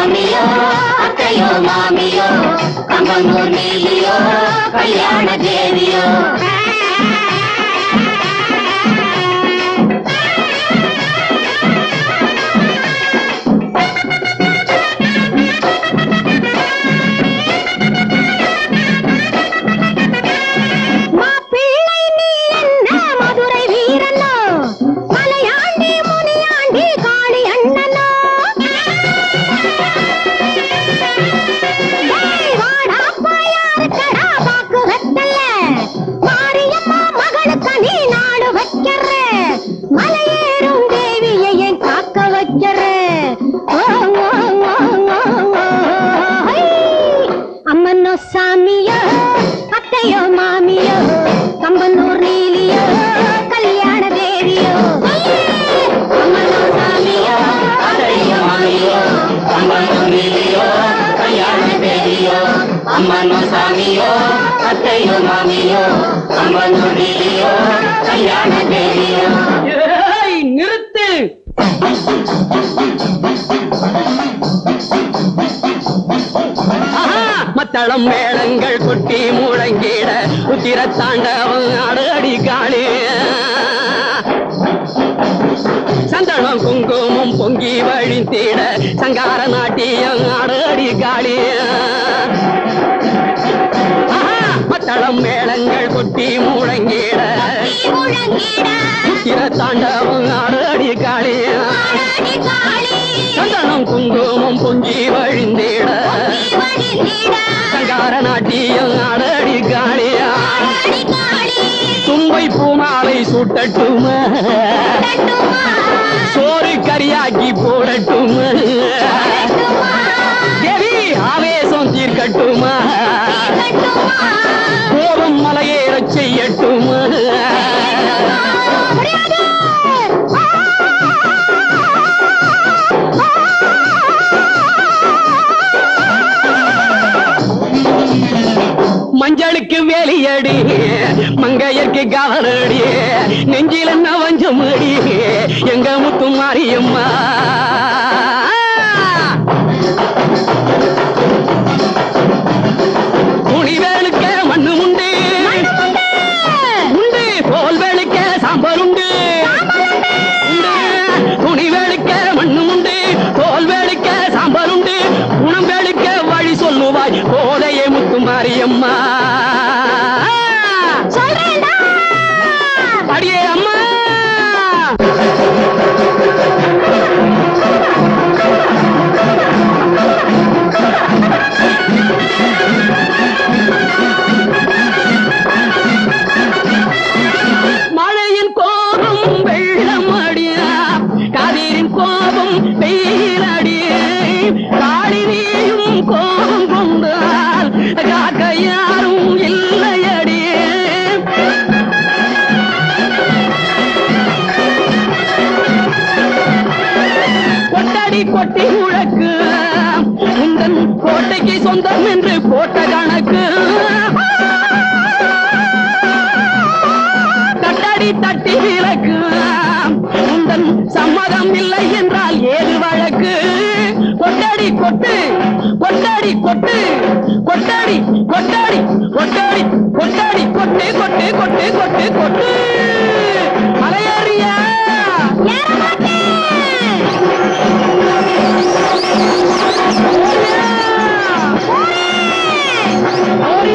சாமியோ அத்தையோ மாமியோ கம்பங்கூர் நீலியோ கல்யாண தேவியோ சாமியோ அத்தையோ மாமியோ கம்பனூர் நீலியோ கல்யாண தேவியோ அம்மனோ சாமியோ அத்தையோ மாமியோ கம்பனூர் நீலியோ கல்யாண தேவியோ அம்மனோ சாமியோ அத்தையோ மாமியோ கம்பனூர் நீலியோ கல்யாண தேவியோ. நிறுத்து. மத்தளம் மேளங்கள் கொட்டி முழங்கிட உத்திர தாண்டவம் அடி காளி சந்தனம் குங்குமம் பொங்கி வழிந்திட சங்கார நாட்டியம் அடி காளி மத்தளம் மேளங்கள் கொட்டி முழங்கிட உத்திர தாண்டவம் அடி காளி சந்தனம் குங்குமம் பொங்கி வழிந்திட சங்கார நாட்டியம் அடி காளியா தும்பை பூமாலை சுட்டட்டுமா சோறு கரியாக்கி போடட்டுமா தேவி ஆவேசம் தீர்க்கட்டுமா கோபம் மலையேறச் செய்யட்டுமா மஞ்சளுக்கு வேலியடி மங்கையருக்கு கவலடி நெஞ்சில் என்ன வஞ்சமடி எங்க முத்து மாரியம்மா துணி வேலுக்க மண்ணு உண்டு உண்டு தோல் வேலுக்க சாம்பல் உண்டு துணி வேலுக்க மண்ணு உண்டு தோல் வேலுக்க சாம்பல் உண்டு குணம் வேலுக்க வழி சொல்லுவாய் கோதையே முத்து மாரியம்மா அடியே அம்மா மழையின் கோபம் வெள்ளம் அடியா கதிரின் கோபம் வெயில் அடியே காளினியும் கோபம் கொண்டால் காக்க யாரும் இல்லையடியே கொட்டடி கொட்டி முழக்கு உந்தன் கோட்டைக்கு சொந்தம் என்று போட்ட கணக்கு தட்டடி தட்டி விளக்கு உந்தன் சம்மதம் இல்லை என்றால் ஏது வழக்கு கொட்டடி கொட்டு கொட்டடி கொட்டு கொட்டடி கொட்டடி கொட்டடி கொட்டடி கொட்டு கொட்டு கொட்டு கொட்டு கொட்டு மலையேறியா ஓரியா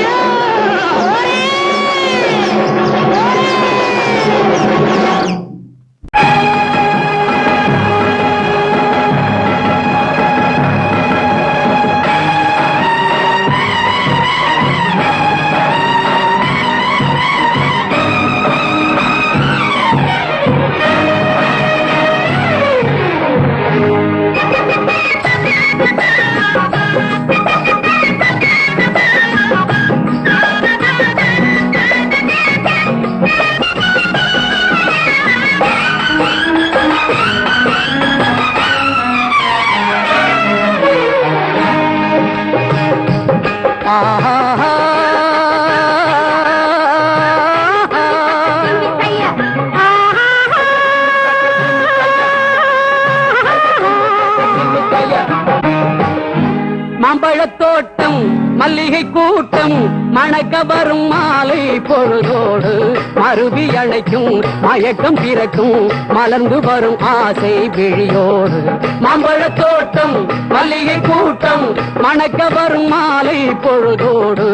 மாம்பழத்தோட்டம் மல்லிகை கூட்டம் மணக்க வரும் மாலை பொழுதோடு மருவி அணைக்கும் மயக்கம் பிறக்கும் மலர்ந்து வரும் ஆசை விழியோடு மாம்பழத்தோட்டம் மல்லிகை கூட்டம் மணக்க வரும் மாலை பொழுதோடு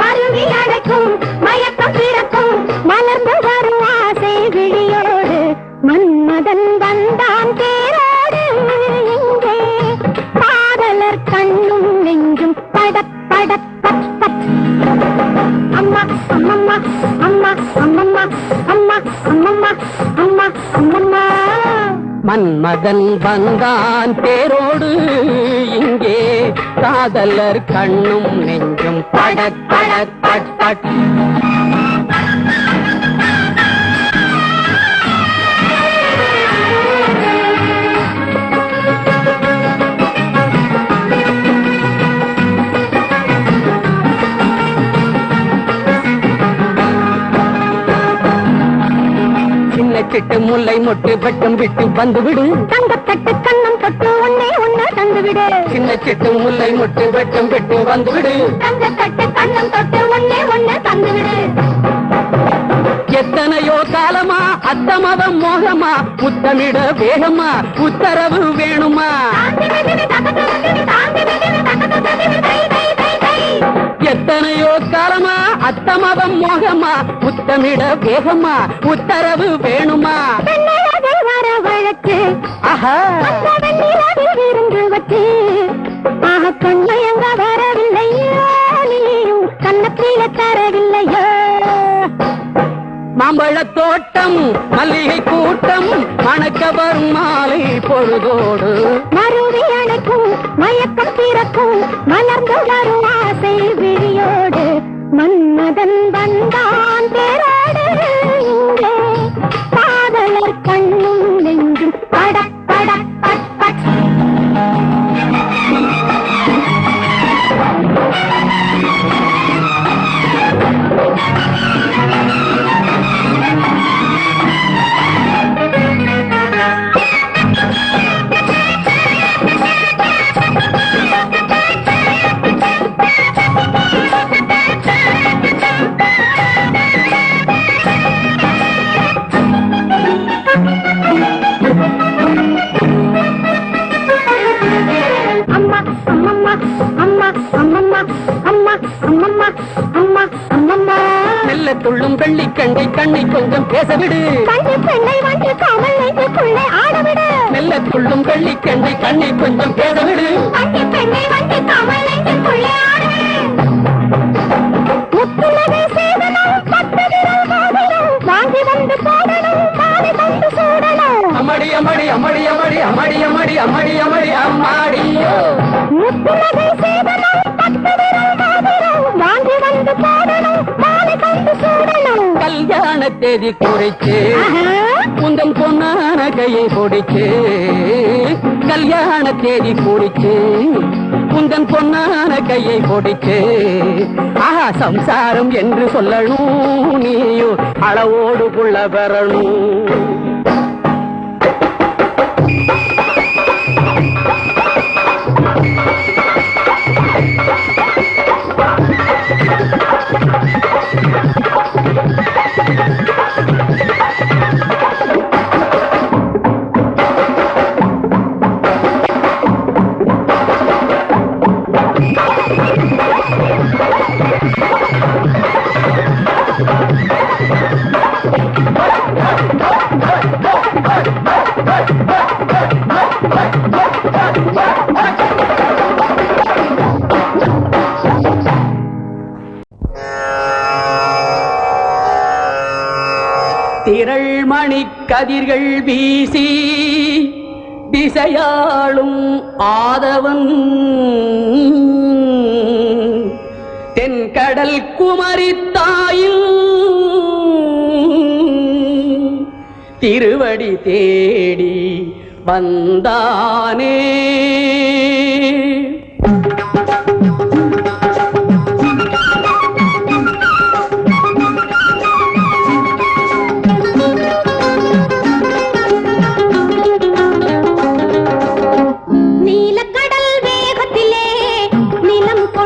மருவி அணைக்கும் மயக்கம் பிறக்கும் மலர்ந்து வரும் ஆசை விழியோடு மன்மதன் வந்தான் தேரோடு இங்கே காதலர் கண்ணும் நெஞ்சும் படப் படப் பட் பட் அம்மா அம்மம்மா அம்மா அம்மம்மா அம்மா அம்மம்மா அம்மா அம்மம்மா மன்மதன் வந்தான் தேரோடு இங்கே காதலர் கண்ணும் நெஞ்சும் படக் படக் பட் பட் சிட்டு முல்லை மொட்டு வெட்டம் விட்டு வந்து விடு தங்கத்தட்டு கண்ணம் தொட்டு ஒன்னே ஒன்னு தந்து விடு சின்ன சிட்டு முல்லை மொட்டு வெட்டம் விட்டு வந்து விடு தங்கத்தட்டு கண்ணம் தொட்டு ஒன்னே ஒன்னு தந்து விடு எத்தனையோ காலமா அத்தமதம் மோகமா முத்தமிட வேகமா உத்தரவு வேணுமா எத்தனையோ காலமா அத்தமதம் மோகமா முத்தமிட வேகமா உத்தரவு வேணுமா வர வழக்கு ஆஹா இருந்து வச்சு ஆக கண்மயங்க வரவில்லையோ நீயும் கண்ணத்தில தரவில்லையோ மாம்பழத்தோட்டம் மல்லிகை கூட்டம் மணக்க வரும் மாலை பொழுதோடு மருவி அணைக்கும் மயக்கம் பிறக்கும் மலர்ந்து வரும் ஆசை விழியோடு மன்மதன் வந்தான் தேரோடு இங்கே காதலர் கண்ணும் நெஞ்சும் படக் படக் பட் பட் மெல்ல துள்ளும் வெள்ளி கண்டை கண்ணை கொஞ்சம் பேசவிடு பெண்ணை வந்து காமல் நெஞ்சுக்குள்ளே ஆடவிடு மெல்ல துள்ளும் வெள்ளி கண்டை கண்ணை கொஞ்சம் பேசவிடு பெண்ணை வந்து காமல் நெஞ்சுக்குள்ளே ஆடவிடு முத்துலகை சேவனம் பத்து விரல் மோதிரம் வாங்கி வந்து போடணும் மாலை கொண்டு சூடணும் அமடி அமடி அமடி அமடி அமடி அமடி அமடி அமடி அம்மாடியோ முத்துலகை சேவனம் பத்து விரல் மோதிரம் வாங்கி வந்து போடணும் மாலை கொண்டு சூடணும் கல்யாண தேதி குறிச்சு உந்தன் பொன்னான கையை பொடிச்சு கல்யாண தேதி குறிச்சு உந்தன் பொன்னான கையை பொடிச்சு ஆஹா சம்சாரம் என்று சொல்லணும் நீயோ அளவோடு புள்ள பெறணும் திரள் மணி கதிர்கள் வீசி திசையாளும் ஆதவன் தென்கடல் குமரி தாயில் திருவடி தேடி வந்தானே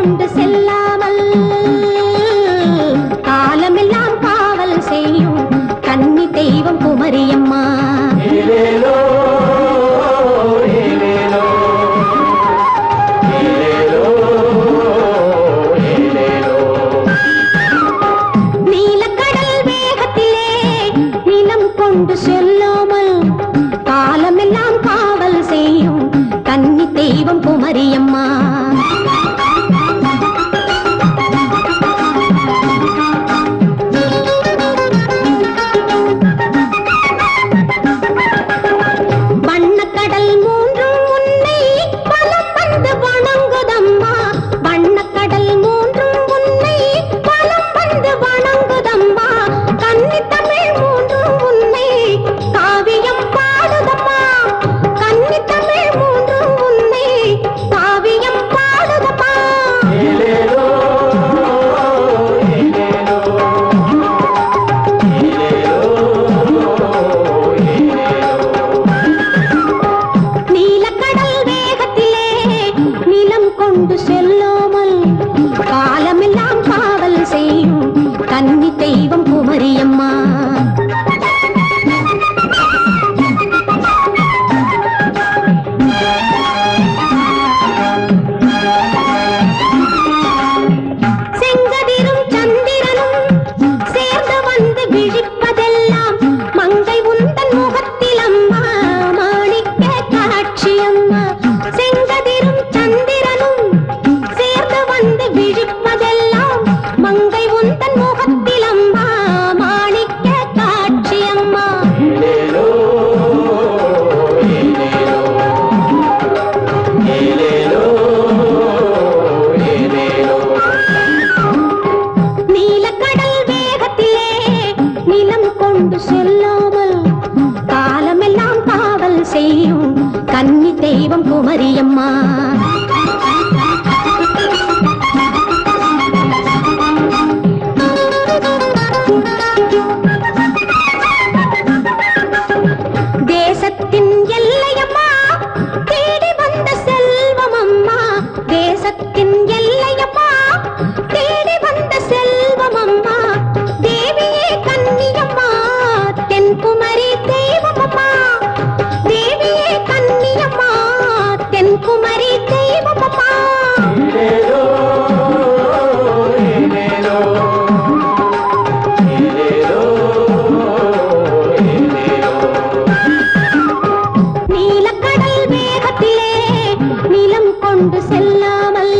கொண்டு செல்லாமல் காலமெல்லாம் காவல் செய்யும் கன்னி தெய்வம் குமரியம்மா. ஏலேலோ, ஏலேலோ, ஏலேலோ, ஏலேலோ. நீலக்கடல் வேகத்திலே நிலம் கொண்டு செல்லாமல் காலமெல்லாம் காவல் செய்யும் கன்னி தெய்வம் குமரியம்மா. வண்ணக்கடல் மூன்றும் உன்னை வலம் வந்து வணங்குதம்மா. வண்ணக்கடல் மூன்றும் உன்னை வலம் வந்து வணங்குதம்மா. கன்னி தமிழ் மூன்றும் உன்னை காவியம் பாடுதம்மா. கன்னி தமிழ் மூன்றும் உன்னை காவியம் பாடுதம்மா. ஏலேலோ, ஏலேலோ, நீலக்கடல் வேகத்திலே நிலம் கொண்டு செல்லாமல் காலமெல்லாம் காவல் செய்யும் கன்னி தெய்வம் குமரியம்மா. செங்கதிரும் சந்திரனும் சேர்ந்து வந்து விழிப்பதெல்லாம் மங்கை உந்தன் முகத்தில் அம்மா மாணிக்க காட்சியம்மா. செங்கதிரும் சந்திரனும் சேர்ந்து வந்து விழிப்பதெல்லாம் மங்கை உந்தன் முகத்தில் அம்மா மாணிக்க காட்சியம்மா. ஏலேலோ, ஏலேலோ, ஏலேலோ, ஏலேலோ. நீலக்கடல் வேகத்திலே நிலம் கொண்டு செல்லாமல் காலமெல்லாம் காவல் செய்யும் கன்னி தெய்வம் குமரியம்மா. தேசத்தின் எல்லையம்மா தேடி வந்த செல்வமம்மா. தேசத்தின் எல்லையம்மா தேடி வந்த செல்வமம்மா. தேவியே கன்னியம்மா தென்குமரி தெய்வமம்மா. தேவியே கன்னியம்மா தென்குமரி தெய்வமம்மா. ஏலேலோ, ஏலேலோ, ஏலேலோ, ஏலேலோ. நீலக்கடல் வேகத்திலே நிலம் கொண்டு செல்லாமல்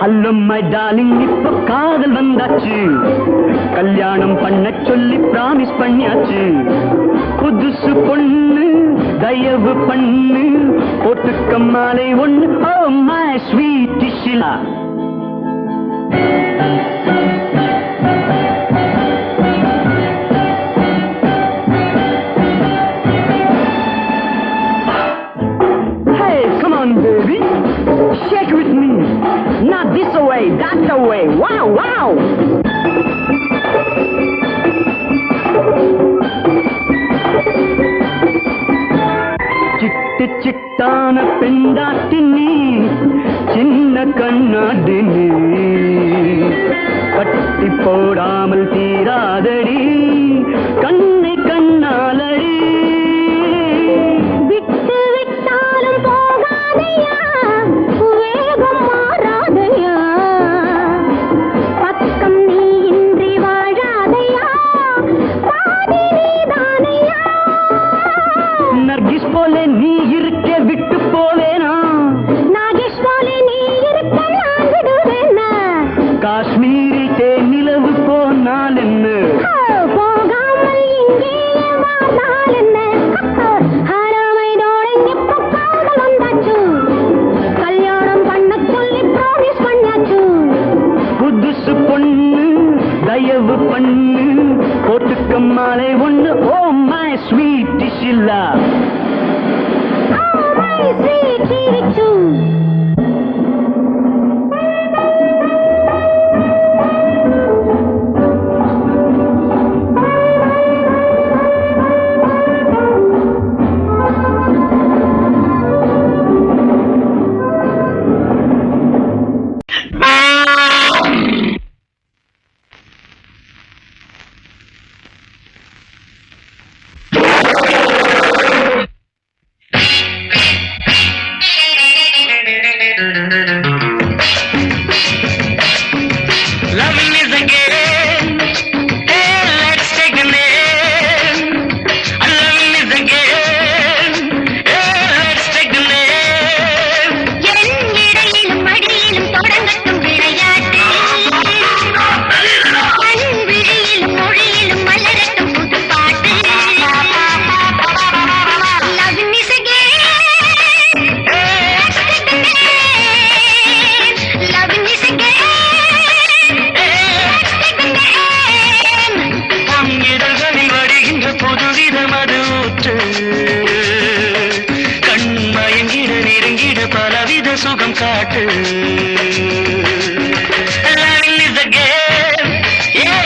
ஹலோ மை டார்லிங், இப்ப காதல் வந்தாச்சு, கல்யாணம் பண்ண சொல்லி பிராமிஸ் பண்ணியாச்சு. புதுசு பொண்ணு தயவு பண்ணு, போட்டுக்க மாலை ஒண்ணு. Oh my sweet Shila. Shake with me, not this way, that's the way. Wow, wow. சிட்டு சிட்டான பெண்டாட்டி நீ, சின்ன கண்ணாடி நீ, கட்டி போடாமல் தீராதடி கண்ணை கண்ணாலடி. நர்கிஸ் போல நீ இருக்க விட்டு போவேனா, நாகேஷ் போல நீ இருக்க நான் விடுவேனா, காஷ்மீரி நிலவு போனால் என்ன, போகாமல் இங்கே வாழ்ந்தால் என்ன. ஹராமையோட இப்ப காதல் வந்தாச்சு, கல்யாணம் பண்ண சொல்லி ப்ராமிஸ் பண்ணியாச்சு. புதுசு பொண்ணு தயவு பண்ணு, போட்டுக்க மாலை ஒண்ணு. Oh my sweet Shila. Loving is a game, hey, let's take a name. Loving is a game, hey, let's take a name. எண்ணிடையிலும் மடியிலும் தொடங்கட்டும் விளையாட்டு, அன்பிழியிலும் மொழியிலும் மலரட்டும் புது பாட்டு. Loving is a game, let's take a name. Loving is a game. கண்மயங்கிட நெருங்கிட பலவித சுகம் காட்டு. Loving is a game, yeah,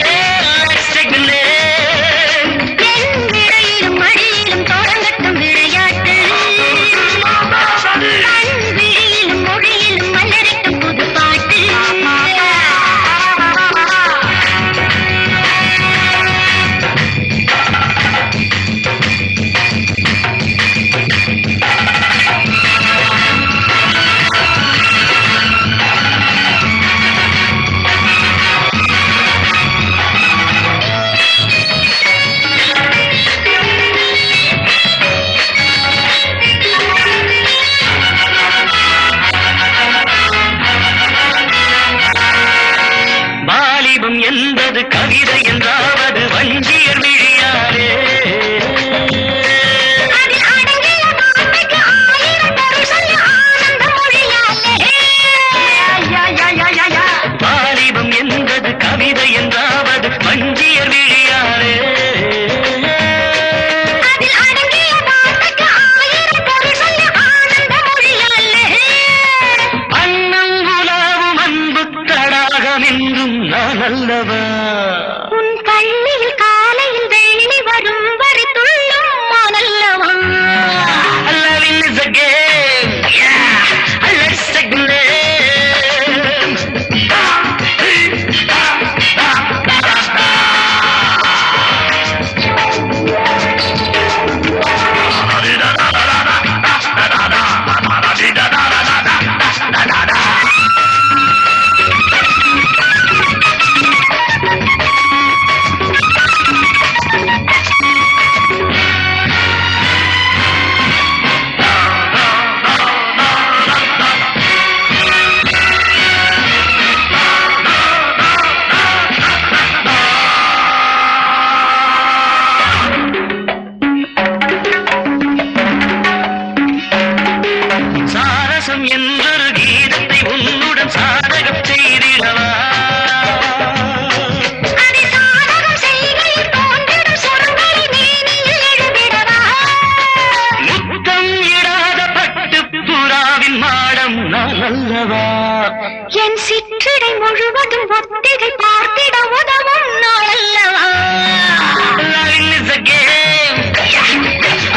let's take the name. எண்ணிடையிலும் மடியிலும் தொடங்கட்டும் விளையாட்டு, அன்பிழியிலும் மொழியிலும் மலரட்டும் புது பாட்டு. வாலிபம் என்பது கவிதை என்றாவது வஞ்சியர் விழியாரே. வாலிபம் என்பது கவிதை என்றாவது வஞ்சியர் விழியாரே. அன்னம் உலாவும் அன்பு தடாகம் என்றும் நான் அல்லவா, உன் கண்ணில் காலையில் வெள்ளி வரும் வரை துள்ளும் மானல்லவா. Loving is a game, yeah, let's take the name. சொல்லிடவா அதை சாதகம் செய்கையில் தோன்றிடும் சொற்களை மேனியில் எழுதிடவா முத்தம் இடாத பட்டு புறாவின் மாடம் நான் அல்லவா என் சிற்றிடை முழுவதும் ஒத்திகை பார்த்திட உதவும் நாள் அல்லவா Loving is a game.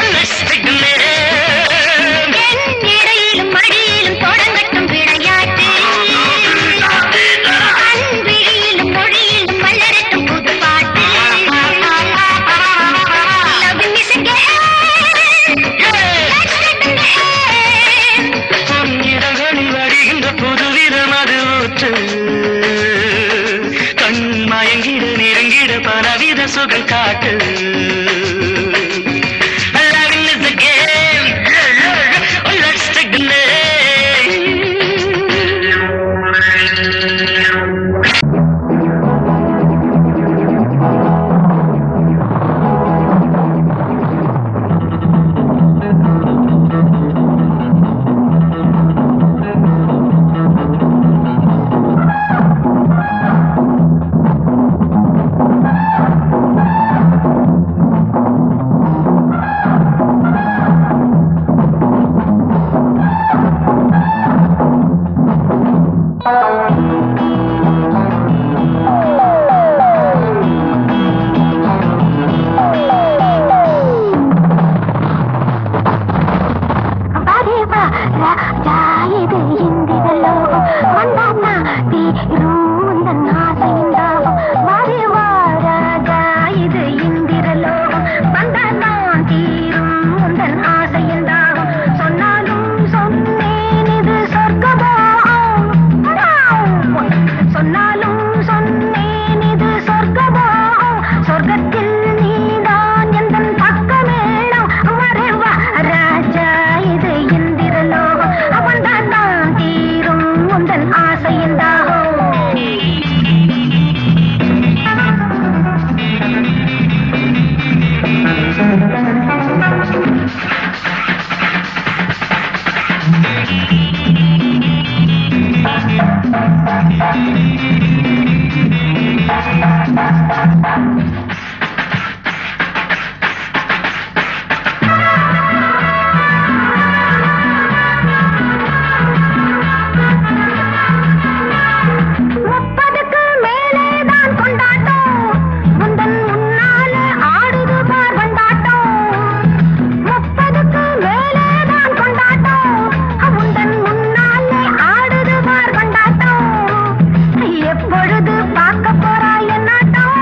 Let's take the name. என் இடையிலும் மடியிலும் தொடங்கட்டும் விளையாட்டு அன்பிழியிலும் மொழியிலும் மலரட்டும் புது பாட்டு Loving is a game. Let's take the name. உன் இதழ்களில் வடிகின்ற புதுவிதம் அது ஊற்று கண் மயங்கிட நெருங்கிட பலவித சுகம் காட்டு Loving is a game. Let's take the name. வரேவா ராஜா இது இந்திரலோ வந்தானா தீருந்தன் ஆசைந்தாவோ வரேவா ராஜா இது இந்திரலோ வந்தானா தீருந்தன் ஆசைந்தாவோ சொன்னாலும் சொன்னேன் இது சொர்க்கமோ சொன்னாலும் சொன்னேன் இது சொர்க்கமோ சொர்க்கத்தில் நீதான் எந்தன் பக்கமேளம் வரேவா ராஜா இது இந்திரலோ அவன்தான் தான் தீரும் உந்தன் ஆசையின்றாகும் முப்பதுக்கு மேலே தான் கொண்டாட்டம் முந்தன் முன்னாலே ஆடுது பார் கொண்டாட்டம் முப்பதுக்கு மேலே தான் கொண்டாட்டம் முந்தன் முன்னாலே ஆடுது பார் கொண்டாட்டம் எப்பொழுது பார்க்க போறாய் என்னாட்டம்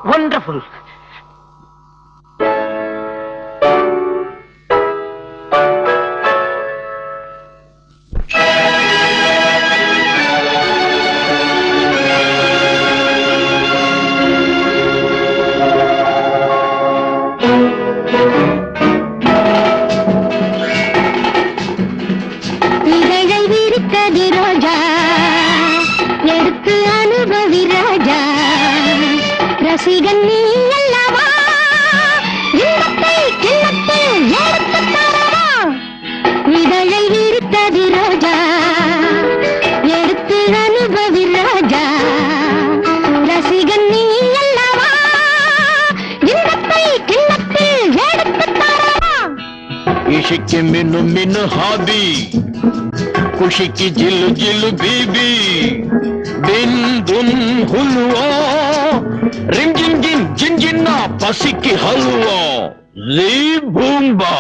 வண்டர்ஃபுல். ரசிகன் நீ அல்லவா, இன்பத்தை கிண்ணத்தில் எடுத்து தரவா. இதழை விரித்தது ரோஜா, எடுத்து அனுபவி ராஜா. ரசிகன் நீ அல்லவா, இன்பத்தை கிண்ணத்தில் எடுத்து தரவா. இஷிக்கு மின்னு மின்னு ஹாபி, குஷிக்கு ஜில்லு ஜில்லு பீபி. दिन दुन हुलवा, रिम जिन जिन जिन जिन्ना पसी की हलवा, जी बूम्बा.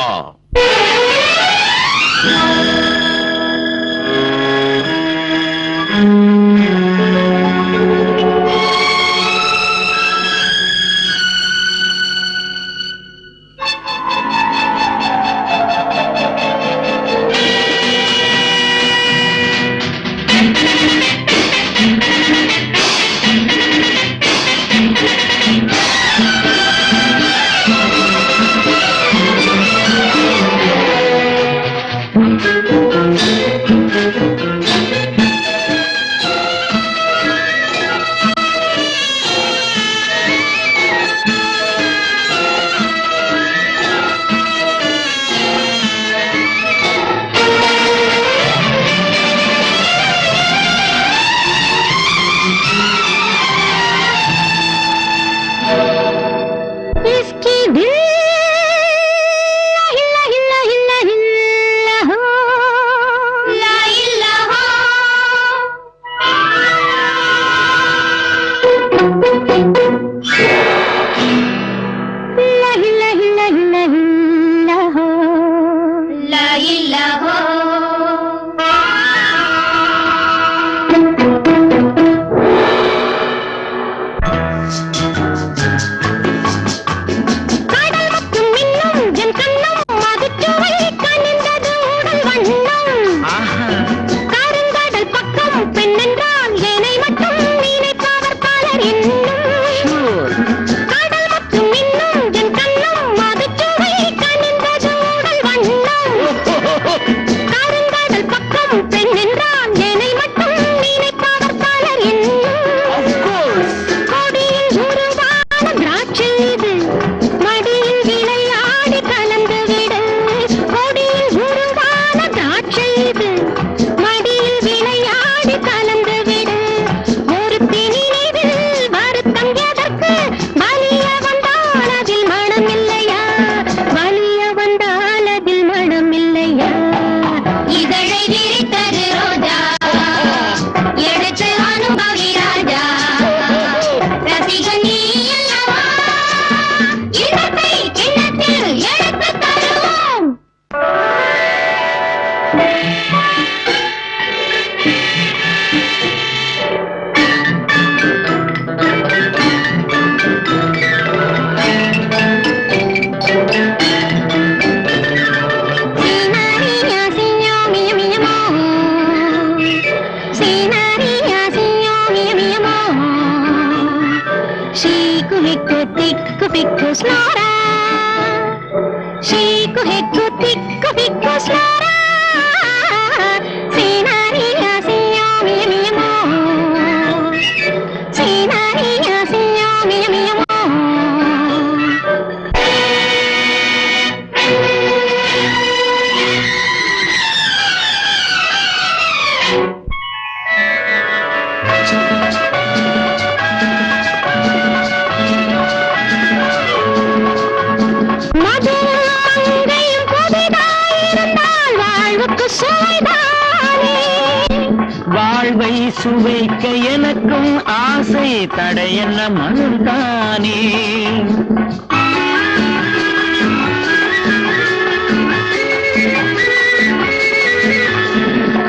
வாழ்வை சுவைக்க எனக்கும் ஆசை, தடையென்ன மனம்தானே.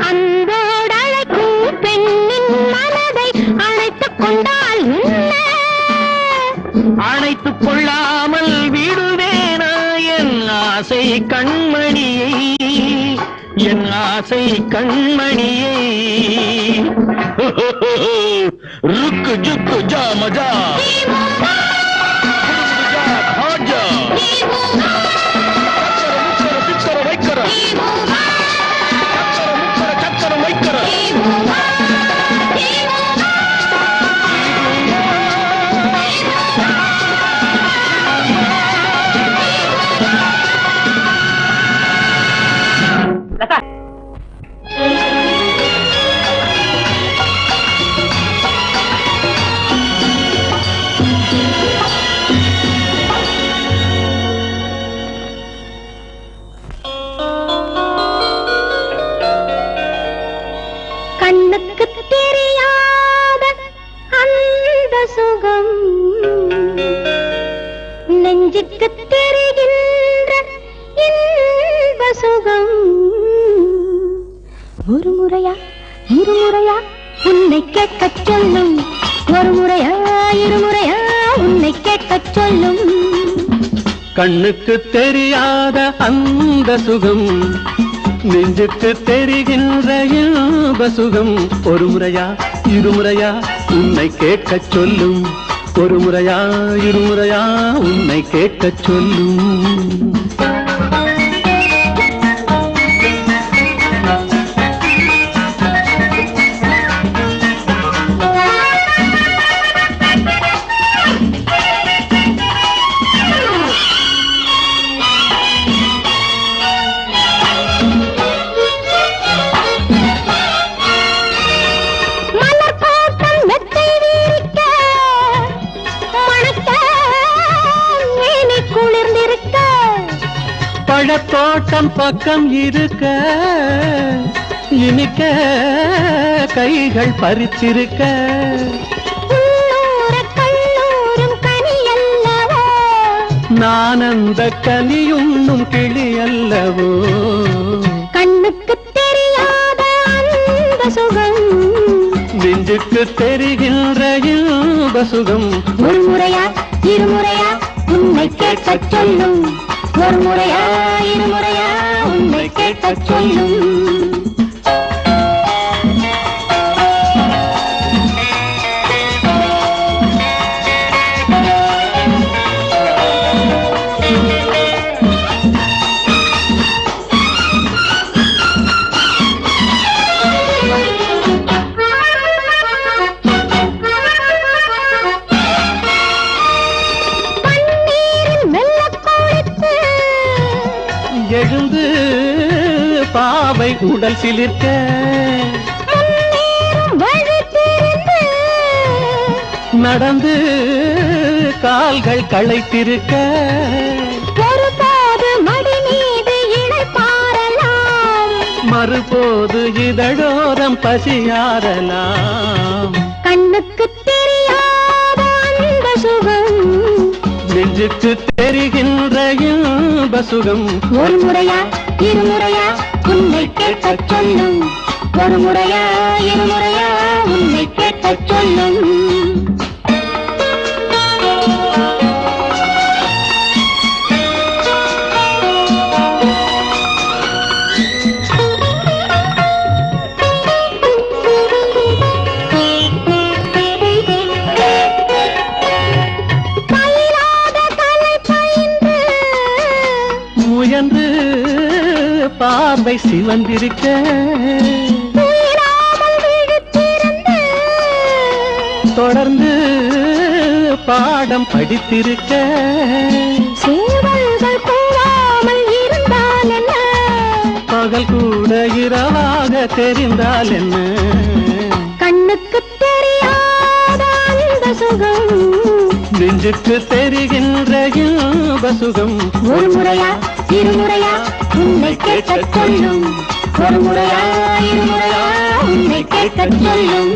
அன்போடு அழைக்கும் பெண்ணின் மனதை அழைத்துக் கொண்டால் என்ன? வைத்துக் கொள்ளாமல் விடுவேனா என் ஆசை கண்மணியை, என் ஆசை கண்மணியை. ருக்கு ஜுக்கு ஜா மஜா ஆஜா பிக்கர வைக்கர சக்கர வைக்கர கண்ணுக்கு தெரியாத அந்த சுகம் நெஞ்சுக்கு தெரிகின்ற இன்ப சுகம். ஒரு முறையா இருமுறையா உன்னை கேட்கச் சொல்லும், ஒரு முறையா இருமுறையா உன்னை கேட்கச் சொல்லும். கண்ணுக்கு தெரியாத அந்த சுகம் நெஞ்சுக்கு தெரிகின்ற இன்ப சுகம். ஒரு முறையா இருமுறையா உன்னை கேட்கச் சொல்லும், ஒரு முறையா இருமுறையா உன்னை கேட்கச் சொல்லும். பழத்தோட்டம் பக்கம் இருக்க இனிக்க கைகள் பறித்திருக்க. நான் அந்த கனியுண்ணும் கிளி அல்லவோ. கண்ணுக்கு தெரியாத அந்த சுகம் நெஞ்சுக்கு தெரிகின்ற இன்ப சுகம். ஒரு முறையா இருமுறையா உன்னை கேட்கச் சொல்லும், ஒரு முறையா இருமுறையா உன்னை கேட்கச் சொல்லும். எழுந்து பாவை உடல் சிலிர்க்க, நடந்து கால்கள் களைத்திருக்க. ஒருபோது மடி மீது இளைப்பாறலாம், மறுபோது இதழோரம் பசியாரலாம். கண்ணுக்கு தெரியாத அந்த சுகம் நெஞ்சுக்கு தெரிகின்ற இன்ப சுகம். ஒரு முறையா இருமுறையா உன்னை கேட்கச் சொல்லும், ஒரு முறையா இருமுறையா உன்னை கேட்கச் சொல்லும். முயன்று பார்வை சிவந்திருக்க, தொடர்ந்து பாடம் படித்திருக்க. சேவல்கள் கூறாமல் இருந்தால் என்ன, பகல் கூட இரவாக தெரிந்தால் என்ன. கண்ணுக்கு தெரியாத அந்த சுகம் நெஞ்சுக்கு தெரிகின்ற இன்ப சுகம். ஒரு முறையா இருமுறையா உன்னை கேட்கச் சொல்லும், ஒரு முறையா இருமுறையா உன்னை கேட்கச் சொல்லும்.